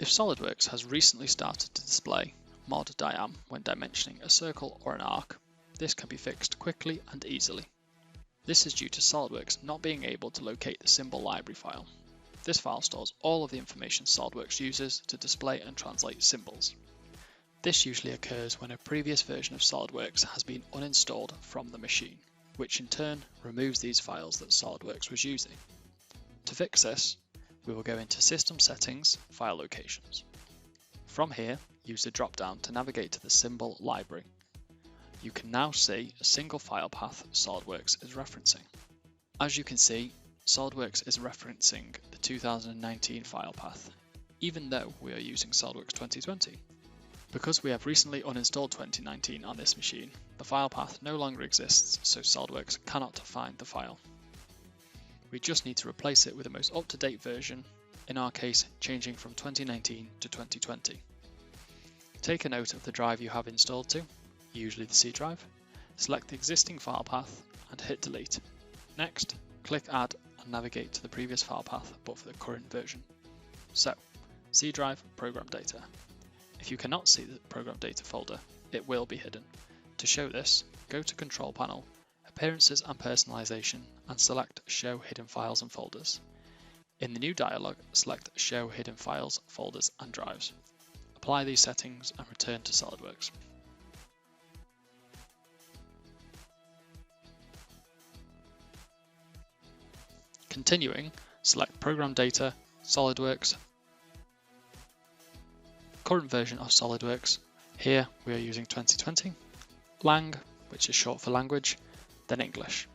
If SOLIDWORKS has recently started to display MOD-DIAM when dimensioning a circle or an arc, this can be fixed quickly and easily. This is due to SOLIDWORKS not being able to locate the symbol library file. This file stores all of the information SOLIDWORKS uses to display and translate symbols. This usually occurs when a previous version of SOLIDWORKS has been uninstalled from the machine, which in turn removes these files that SOLIDWORKS was using. To fix this, we will go into System Settings, File Locations. From here, use the drop-down to navigate to the symbol library. You can now see a single file path SOLIDWORKS is referencing. As you can see, SOLIDWORKS is referencing the 2019 file path, even though we are using SOLIDWORKS 2020. Because we have recently uninstalled 2019 on this machine, the file path no longer exists, so SOLIDWORKS cannot find the file. We just need to replace it with the most up-to-date version, in our case changing from 2019 to 2020. Take a note of the drive you have installed to, usually the C drive, select the existing file path and hit delete. Next, click Add and navigate to the previous file path but for the current version. So, C drive, program data. If you cannot see the program data folder, it will be hidden. To show this, go to Control Panel, Appearances and Personalization and select Show Hidden Files and Folders. In the new dialog, select Show Hidden Files, Folders and Drives. Apply these settings and return to SOLIDWORKS. Continuing, select Program Data, SOLIDWORKS, current version of SOLIDWORKS. Here we are using 2020, Lang, which is short for language, then English.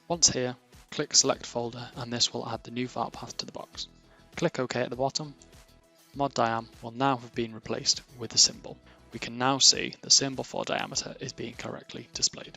Once here, click Select Folder and this will add the new file path to the box. Click OK at the bottom. MOD-DIAM will now have been replaced with the symbol. We can now see the symbol for diameter is being correctly displayed.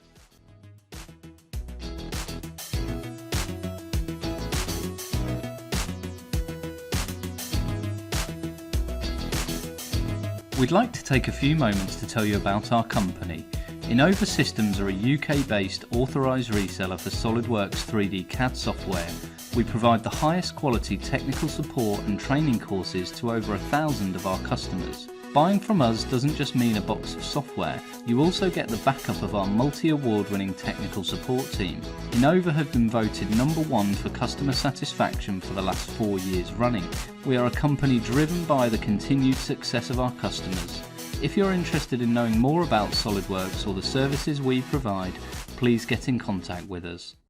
We'd like to take a few moments to tell you about our company. Innova Systems are a UK-based authorised reseller for SOLIDWORKS 3D CAD software. We provide the highest quality technical support and training courses to over 1,000 of our customers. Buying from us doesn't just mean a box of software, you also get the backup of our multi-award winning technical support team. Innova have been voted #1 for customer satisfaction for the last 4 years running. We are a company driven by the continued success of our customers. If you're interested in knowing more about SOLIDWORKS or the services we provide, please get in contact with us.